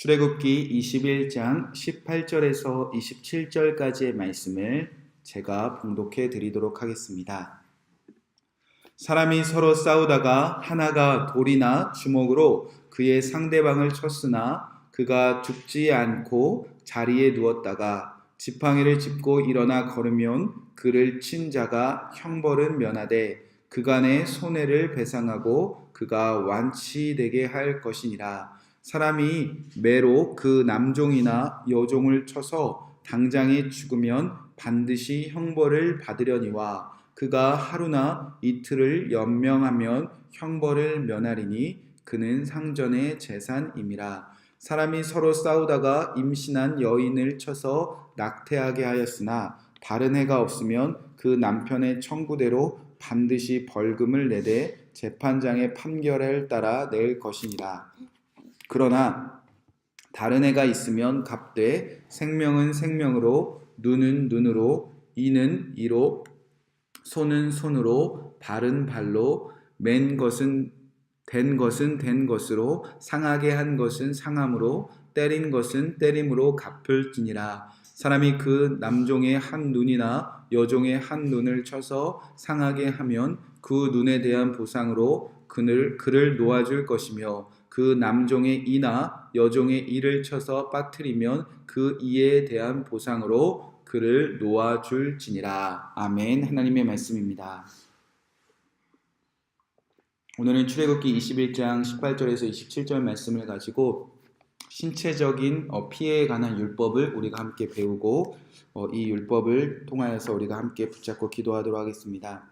출애굽기 21장 18절에서 27절까지의 말씀을 제가 봉독해 드리도록 하겠습니다. 사람이 서로 싸우다가 하나가 돌이나 주먹으로 그의 상대방을 쳤으나 그가 죽지 않고 자리에 누웠다가 지팡이를 짚고 일어나 걸으면 그를 친 자가 형벌은 면하되 그간의 손해를 배상하고 그가 완치되게 할 것이니라. 사람이 매로 그 남종이나 여종을 쳐서 당장에 죽으면 반드시 형벌을 받으려니와 그가 하루나 이틀을 연명하면 형벌을 면하리니 그는 상전의 재산임이라. 사람이 서로 싸우다가 임신한 여인을 쳐서 낙태하게 하였으나 다른 해가 없으면 그 남편의 청구대로 반드시 벌금을 내되 재판장의 판결을 따라 낼 것이니라. 그러나 다른 애가 있으면 갚되 생명은 생명으로, 눈은 눈으로, 이는 이로, 손은 손으로, 발은 발로, 맨 것은 된 것으로, 상하게 한 것은 상함으로, 때린 것은 때림으로 갚을지니라. 사람이 그 남종의 한 눈이나 여종의 한 눈을 쳐서 상하게 하면 그 눈에 대한 보상으로 그를 놓아줄 것이며, 그 남종의 이나 여종의 이를 쳐서 빠뜨리면 그 이에 대한 보상으로 그를 놓아줄지니라. 아멘. 하나님의 말씀입니다. 오늘은 출애굽기 21장 18절에서 27절 말씀을 가지고 신체적인 피해에 관한 율법을 우리가 함께 배우고 이 율법을 통하여서 우리가 함께 붙잡고 기도하도록 하겠습니다.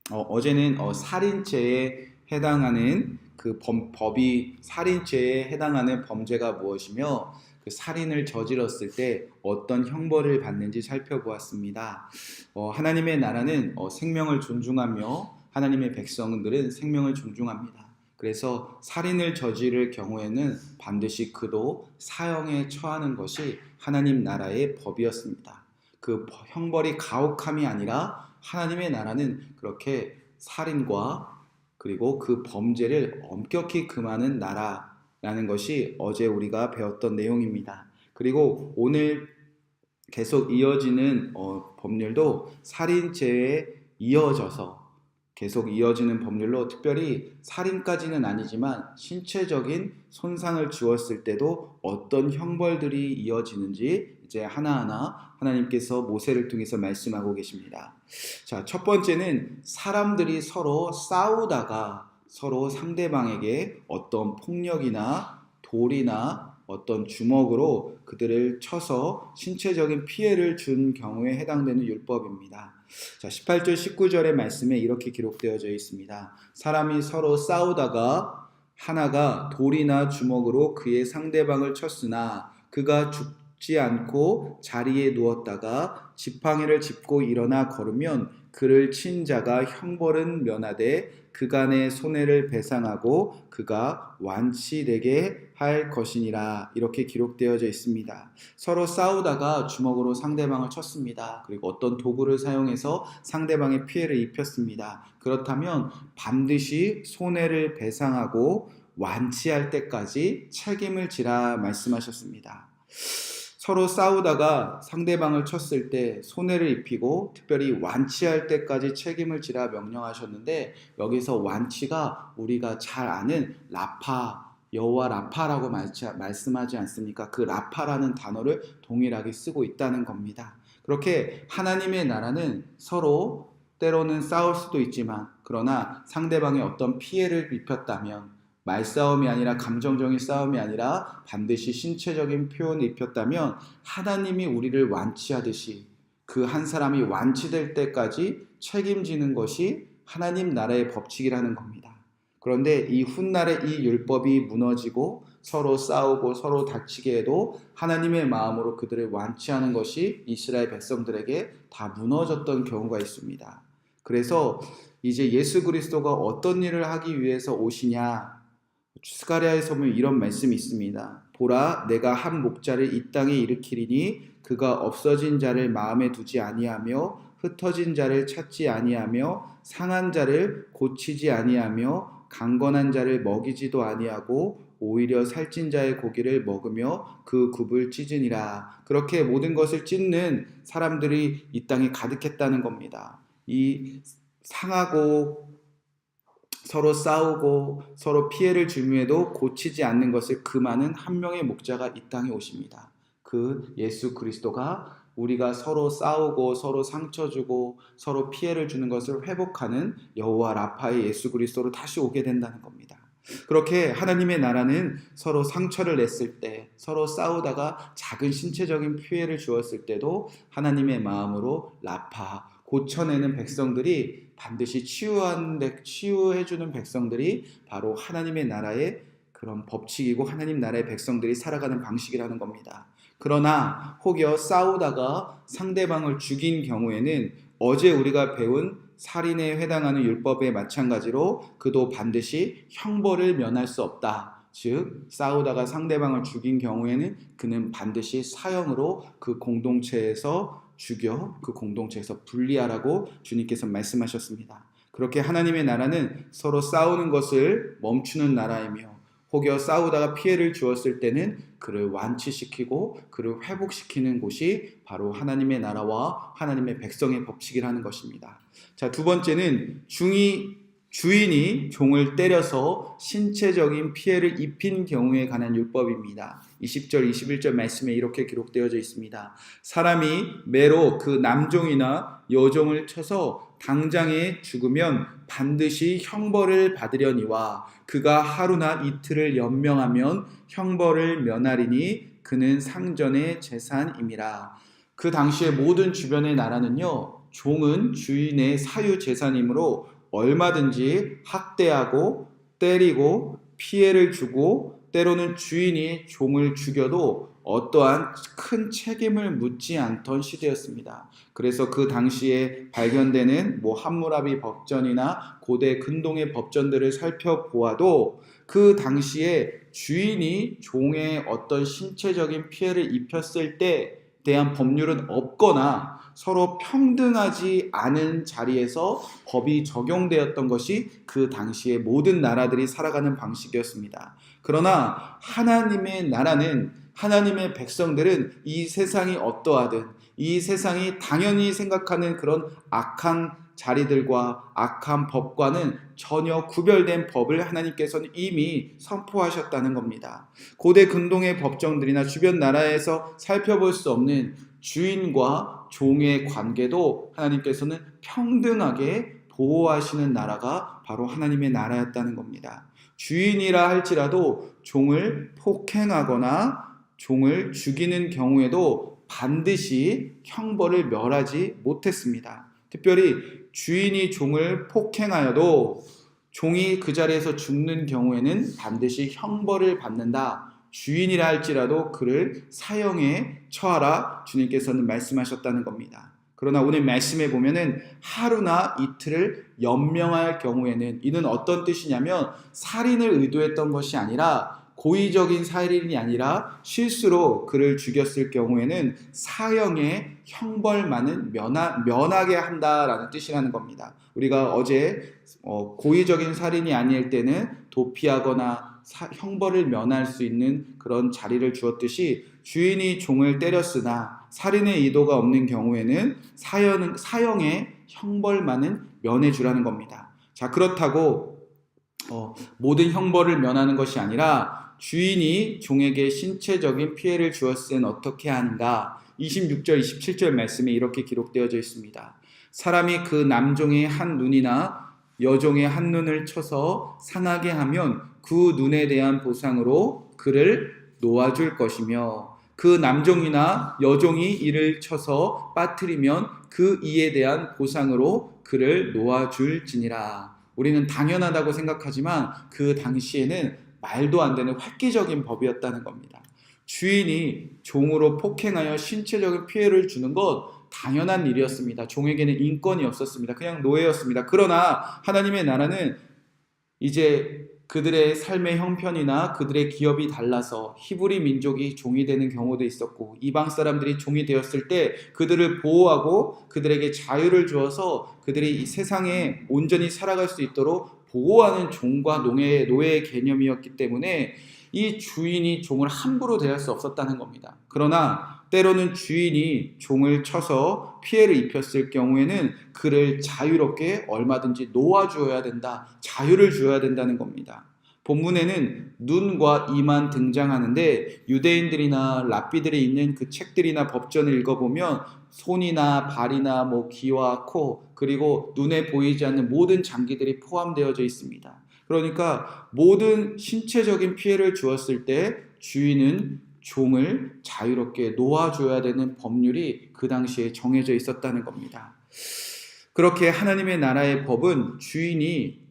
어제는 살인죄에 해당하는 그 법이 살인죄에 해당하는 범죄가 무엇이며 그 살인을 저질렀을 때 어떤 형벌을 받는지 살펴보았습니다. 하나님의 나라는 생명을 존중하며 하나님의 백성들은 생명을 존중합니다. 그래서 살인을 저지를 경우에는 반드시 그도 사형에 처하는 것이 하나님 나라의 법이었습니다. 그 형벌이 가혹함이 아니라 하나님의 나라는 그렇게 살인과 그리고 그 범죄를 엄격히 금하는 나라라는 것이 어제 우리가 배웠던 내용입니다. 그리고 오늘 계속 이어지는 법률도 살인죄에 이어져서 계속 이어지는 법률로 특별히 살인까지는 아니지만 신체적인 손상을 주었을 때도 어떤 형벌들이 이어지는지 이제 하나하나 하나님께서 모세를 통해서 말씀하고 계십니다. 자, 첫 번째는 사람들이 서로 싸우다가 서로 상대방에게 어떤 폭력이나 돌이나 어떤 주먹으로 그들을 쳐서 신체적인 피해를 준 경우에 해당되는 율법입니다. 자, 18절 19절의 말씀에 이렇게 기록되어져 있습니다. 사람이 서로 싸우다가 하나가 돌이나 주먹으로 그의 상대방을 쳤으나 그가 죽지 않고 자리에 누웠다가 지팡이를 짚고 일어나 걸으면 그를 친 자가 형벌은 면하되 그간의 손해를 배상하고 그가 완치되게 할 것이니라. 이렇게 기록되어져 있습니다. 서로 싸우다가 주먹으로 상대방을 쳤습니다. 그리고 어떤 도구를 사용해서 상대방의 피해를 입혔습니다. 그렇다면 반드시 손해를 배상하고 완치할 때까지 책임을 지라 말씀하셨습니다. 서로 싸우다가 상대방을 쳤을 때 손해를 입히고 특별히 완치할 때까지 책임을 지라 명령하셨는데, 여기서 완치가 우리가 잘 아는 라파, 여호와 라파라고 말씀하지 않습니까? 그 라파라는 단어를 동일하게 쓰고 있다는 겁니다. 그렇게 하나님의 나라는 서로 때로는 싸울 수도 있지만, 그러나 상대방이 어떤 피해를 입혔다면, 말싸움이 아니라 감정적인 싸움이 아니라 반드시 신체적인 표현을 입혔다면 하나님이 우리를 완치하듯이 그 한 사람이 완치될 때까지 책임지는 것이 하나님 나라의 법칙이라는 겁니다. 그런데 이 훗날에 이 율법이 무너지고 서로 싸우고 서로 다치게 해도 하나님의 마음으로 그들을 완치하는 것이 이스라엘 백성들에게 다 무너졌던 경우가 있습니다. 그래서 이제 예수 그리스도가 어떤 일을 하기 위해서 오시냐, 스가랴에서 보면 이런 말씀이 있습니다. 보라, 내가 한 목자를 이 땅에 일으키리니 그가 없어진 자를 마음에 두지 아니하며 흩어진 자를 찾지 아니하며 상한 자를 고치지 아니하며 강건한 자를 먹이지도 아니하고 오히려 살찐 자의 고기를 먹으며 그 굽을 찢으니라. 그렇게 모든 것을 찢는 사람들이 이 땅에 가득했다는 겁니다. 이 상하고 서로 싸우고 서로 피해를 주면에도 고치지 않는 것을 금하는 한 명의 목자가 이 땅에 오십니다. 그 예수 그리스도가 우리가 서로 싸우고 서로 상처 주고 서로 피해를 주는 것을 회복하는 여호와 라파의 예수 그리스도로 다시 오게 된다는 겁니다. 그렇게 하나님의 나라는 서로 상처를 냈을 때, 서로 싸우다가 작은 신체적인 피해를 주었을 때도 하나님의 마음으로 라파, 고쳐내는 백성들이 반드시 치유해주는 백성들이 바로 하나님의 나라의 그런 법칙이고 하나님 나라의 백성들이 살아가는 방식이라는 겁니다. 그러나 혹여 싸우다가 상대방을 죽인 경우에는 어제 우리가 배운 살인에 해당하는 율법에 마찬가지로 그도 반드시 형벌을 면할 수 없다. 즉 싸우다가 상대방을 죽인 경우에는 그는 반드시 사형으로 그 공동체에서 죽여 그 공동체에서 분리하라고 주님께서 말씀하셨습니다. 그렇게 하나님의 나라는 서로 싸우는 것을 멈추는 나라이며 혹여 싸우다가 피해를 주었을 때는 그를 완치시키고 그를 회복시키는 곳이 바로 하나님의 나라와 하나님의 백성의 법칙이라는 것입니다. 자, 두 번째는 주인이 종을 때려서 신체적인 피해를 입힌 경우에 관한 율법입니다. 20절, 21절 말씀에 이렇게 기록되어져 있습니다. 사람이 매로 그 남종이나 여종을 쳐서 당장에 죽으면 반드시 형벌을 받으려니와 그가 하루나 이틀을 연명하면 형벌을 면하리니 그는 상전의 재산임이라. 그 당시에 모든 주변의 나라는요, 종은 주인의 사유 재산이므로 얼마든지 학대하고 때리고 피해를 주고 때로는 주인이 종을 죽여도 어떠한 큰 책임을 묻지 않던 시대였습니다. 그래서 그 당시에 발견되는 함무라비 법전이나 고대 근동의 법전들을 살펴보아도 그 당시에 주인이 종의 어떤 신체적인 피해를 입혔을 때에 대한 법률은 없거나 서로 평등하지 않은 자리에서 법이 적용되었던 것이 그 당시의 모든 나라들이 살아가는 방식이었습니다. 그러나 하나님의 나라는, 하나님의 백성들은 이 세상이 어떠하든 이 세상이 당연히 생각하는 그런 악한 자리들과 악한 법과는 전혀 구별된 법을 하나님께서는 이미 선포하셨다는 겁니다. 고대 근동의 법정들이나 주변 나라에서 살펴볼 수 없는 주인과 종의 관계도 하나님께서는 평등하게 보호하시는 나라가 바로 하나님의 나라였다는 겁니다. 주인이라 할지라도 종을 폭행하거나 종을 죽이는 경우에도 반드시 형벌을 멸하지 못했습니다. 특별히 주인이 종을 폭행하여도 종이 그 자리에서 죽는 경우에는 반드시 형벌을 받는다. 주인이라 할지라도 그를 사형에 처하라 주님께서는 말씀하셨다는 겁니다. 그러나 오늘 말씀에 보면은 하루나 이틀을 연명할 경우에는, 이는 어떤 뜻이냐면 살인을 의도했던 것이 아니라, 고의적인 살인이 아니라 실수로 그를 죽였을 경우에는 사형의 형벌만은 면하게 한다라는 뜻이라는 겁니다. 우리가 어제 고의적인 살인이 아닐 때는 도피하거나 형벌을 면할 수 있는 그런 자리를 주었듯이, 주인이 종을 때렸으나 살인의 의도가 없는 경우에는 사형의 형벌만은 면해주라는 겁니다. 자, 그렇다고 모든 형벌을 면하는 것이 아니라 주인이 종에게 신체적인 피해를 주었을 때는 어떻게 하는가? 26절, 27절 말씀에 이렇게 기록되어져 있습니다. 사람이 그 남종의 한 눈이나 여종의 한 눈을 쳐서 상하게 하면 그 눈에 대한 보상으로 그를 놓아줄 것이며, 그 남종이나 여종이 이를 쳐서 빠뜨리면 그 이에 대한 보상으로 그를 놓아줄지니라. 우리는 당연하다고 생각하지만 그 당시에는 말도 안 되는 획기적인 법이었다는 겁니다. 주인이 종으로 폭행하여 신체적인 피해를 주는 것 당연한 일이었습니다. 종에게는 인권이 없었습니다. 그냥 노예였습니다. 그러나 하나님의 나라는 이제 그들의 삶의 형편이나 그들의 기업이 달라서 히브리 민족이 종이 되는 경우도 있었고, 이방 사람들이 종이 되었을 때 그들을 보호하고 그들에게 자유를 주어서 그들이 이 세상에 온전히 살아갈 수 있도록 보호하는 종과 노예의 개념이었기 때문에 이 주인이 종을 함부로 대할 수 없었다는 겁니다. 그러나 때로는 주인이 종을 쳐서 피해를 입혔을 경우에는 그를 자유롭게 얼마든지 놓아주어야 된다, 자유를 주어야 된다는 겁니다. 본문에는 눈과 이만 등장하는데 유대인들이나 랍비들이 있는 그 책들이나 법전을 읽어보면 손이나 발이나 귀와 코 그리고 눈에 보이지 않는 모든 장기들이 포함되어져 있습니다. 그러니까 모든 신체적인 피해를 주었을 때 주인은 종을 자유롭게 놓아줘야 되는 법률이 그 당시에 정해져 있었다는 겁니다. 그렇게 하나님의 나라의 법은 주인이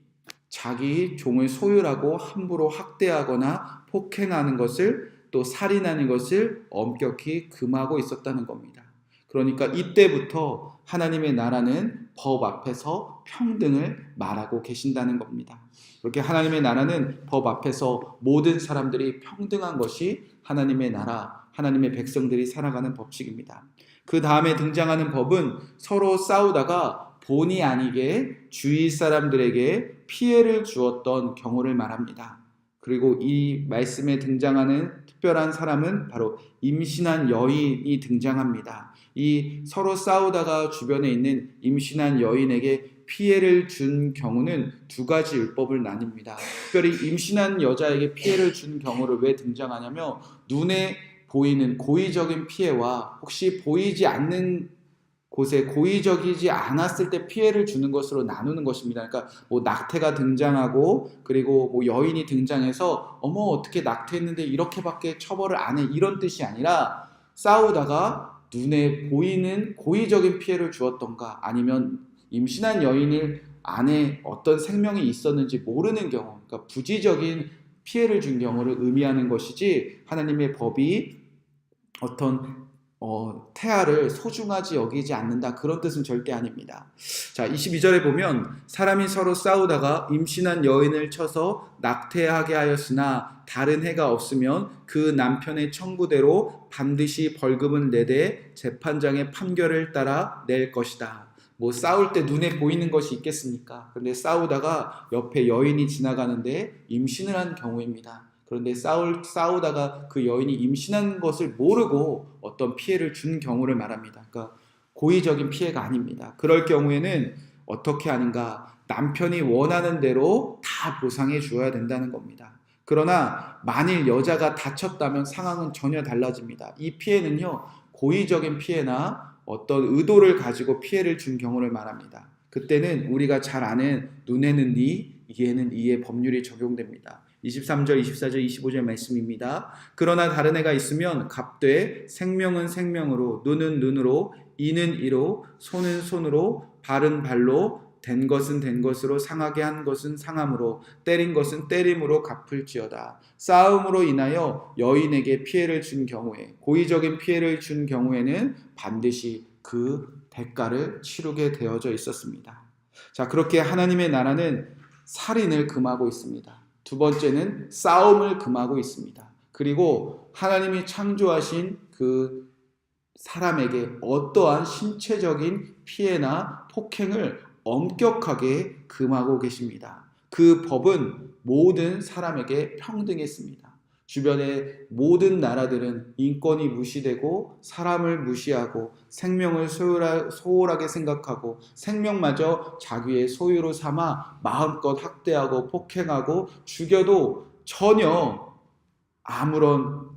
자기 종을 소유하고 함부로 학대하거나 폭행하는 것을 또 살인하는 것을 엄격히 금하고 있었다는 겁니다. 그러니까 이때부터 하나님의 나라는 법 앞에서 평등을 말하고 계신다는 겁니다. 그렇게 하나님의 나라는 법 앞에서 모든 사람들이 평등한 것이 하나님의 나라, 하나님의 백성들이 살아가는 법칙입니다. 그 다음에 등장하는 법은 서로 싸우다가 본의 아니게 주위 사람들에게 피해를 주었던 경우를 말합니다. 그리고 이 말씀에 등장하는 특별한 사람은 바로 임신한 여인이 등장합니다. 이 서로 싸우다가 주변에 있는 임신한 여인에게 피해를 준 경우는 두 가지 율법을 나뉩니다. 특별히 임신한 여자에게 피해를 준 경우를 왜 등장하냐면 눈에 보이는 고의적인 피해와 혹시 보이지 않는 곳에 고의적이지 않았을 때 피해를 주는 것으로 나누는 것입니다. 그러니까 낙태가 등장하고 그리고 여인이 등장해서 어머 어떻게 낙태했는데 이렇게밖에 처벌을 안 해 이런 뜻이 아니라 싸우다가 눈에 보이는 고의적인 피해를 주었던가 아니면 임신한 여인을 안에 어떤 생명이 있었는지 모르는 경우 그러니까 부지적인 피해를 준 경우를 의미하는 것이지 하나님의 법이 어떤 태아를 소중하지 여기지 않는다 그런 뜻은 절대 아닙니다. 자, 22절에 보면 사람이 서로 싸우다가 임신한 여인을 쳐서 낙태하게 하였으나 다른 해가 없으면 그 남편의 청구대로 반드시 벌금은 내되 재판장의 판결을 따라 낼 것이다. 싸울 때 눈에 보이는 것이 있겠습니까? 그런데 싸우다가 옆에 여인이 지나가는데 임신을 한 경우입니다. 그런데 싸우다가 그 여인이 임신한 것을 모르고 어떤 피해를 준 경우를 말합니다. 그러니까 고의적인 피해가 아닙니다. 그럴 경우에는 어떻게 하는가? 남편이 원하는 대로 다 보상해 주어야 된다는 겁니다. 그러나 만일 여자가 다쳤다면 상황은 전혀 달라집니다. 이 피해는요, 고의적인 피해나 어떤 의도를 가지고 피해를 준 경우를 말합니다. 그때는 우리가 잘 아는 눈에는 니, 이에는 이의 법률이 적용됩니다. 23절, 24절, 25절 말씀입니다. 그러나 다른 애가 있으면 값되 생명은 생명으로 눈은 눈으로 이는 이로 손은 손으로 발은 발로 된 것은 된 것으로 상하게 한 것은 상함으로 때린 것은 때림으로 갚을지어다. 싸움으로 인하여 여인에게 피해를 준 경우에 고의적인 피해를 준 경우에는 반드시 그 대가를 치르게 되어져 있었습니다. 자, 그렇게 하나님의 나라는 살인을 금하고 있습니다. 두 번째는 싸움을 금하고 있습니다. 그리고 하나님이 창조하신 그 사람에게 어떠한 신체적인 피해나 폭행을 엄격하게 금하고 계십니다. 그 법은 모든 사람에게 평등했습니다. 주변의 모든 나라들은 인권이 무시되고 사람을 무시하고 생명을 소홀하게 생각하고 생명마저 자기의 소유로 삼아 마음껏 학대하고 폭행하고 죽여도 전혀 아무런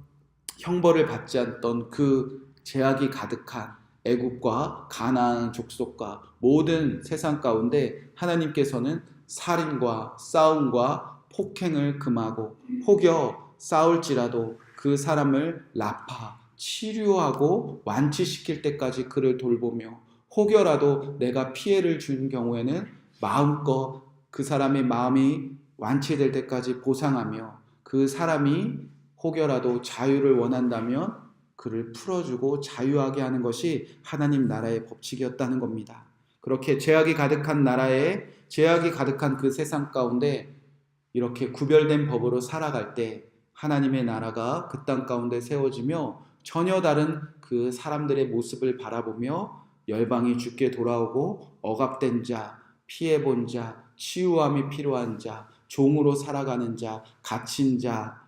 형벌을 받지 않던 그 죄악이 가득한 애굽과 가나안 족속과 모든 세상 가운데 하나님께서는 살인과 싸움과 폭행을 금하고 혹여 싸울지라도 그 사람을 나파 치료하고 완치시킬 때까지 그를 돌보며 혹여라도 내가 피해를 준 경우에는 마음껏 그 사람의 마음이 완치될 때까지 보상하며 그 사람이 혹여라도 자유를 원한다면 그를 풀어주고 자유하게 하는 것이 하나님 나라의 법칙이었다는 겁니다. 그렇게 죄악이 가득한 나라에 죄악이 가득한 그 세상 가운데 이렇게 구별된 법으로 살아갈 때 하나님의 나라가 그 땅 가운데 세워지며 전혀 다른 그 사람들의 모습을 바라보며 열방이 주께 돌아오고 억압된 자, 피해본 자, 치유함이 필요한 자, 종으로 살아가는 자, 갇힌 자,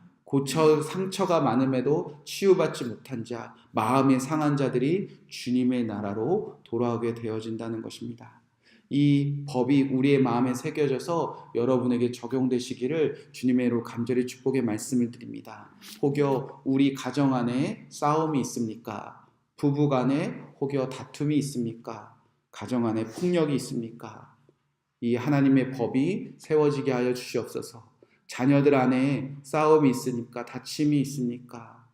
상처가 많음에도 치유받지 못한 자, 마음이 상한 자들이 주님의 나라로 돌아오게 되어진다는 것입니다. 이 법이 우리의 마음에 새겨져서 여러분에게 적용되시기를 주님의 이름으로 간절히 축복의 말씀을 드립니다. 혹여 우리 가정 안에 싸움이 있습니까? 부부 간에 혹여 다툼이 있습니까? 가정 안에 폭력이 있습니까? 이 하나님의 법이 세워지게 하여 주시옵소서. 자녀들 안에 싸움이 있으니까, 다침이 있으니까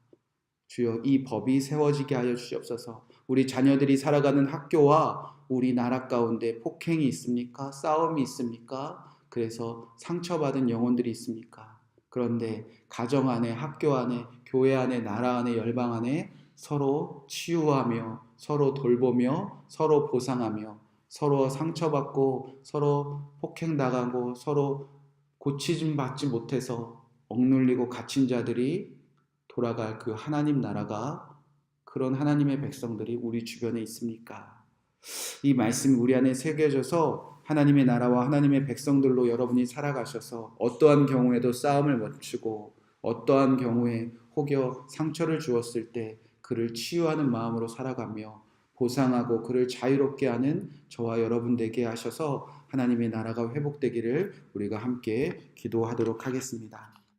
주여 이 법이 세워지게 하여 주시옵소서. 우리 자녀들이 살아가는 학교와 우리 나라 가운데 폭행이 있습니까? 싸움이 있습니까? 그래서 상처받은 영혼들이 있습니까? 그런데 가정 안에, 학교 안에, 교회 안에, 나라 안에, 열방 안에 서로 치유하며, 서로 돌보며, 서로 보상하며, 서로 상처받고, 서로 폭행당하고, 서로 고치심 받지 못해서 억눌리고 갇힌 자들이 돌아갈 그 하나님 나라가, 그런 하나님의 백성들이 우리 주변에 있습니까? 이 말씀이 우리 안에 새겨져서 하나님의 나라와 하나님의 백성들로 여러분이 살아가셔서 어떠한 경우에도 싸움을 멈추고 어떠한 경우에 혹여 상처를 주었을 때 그를 치유하는 마음으로 살아가며 보상하고 그를 자유롭게 하는 저와 여러분 되게 하셔서 하나님의 나라가 회복되기를 우리가 함께 기도하도록 하겠습니다.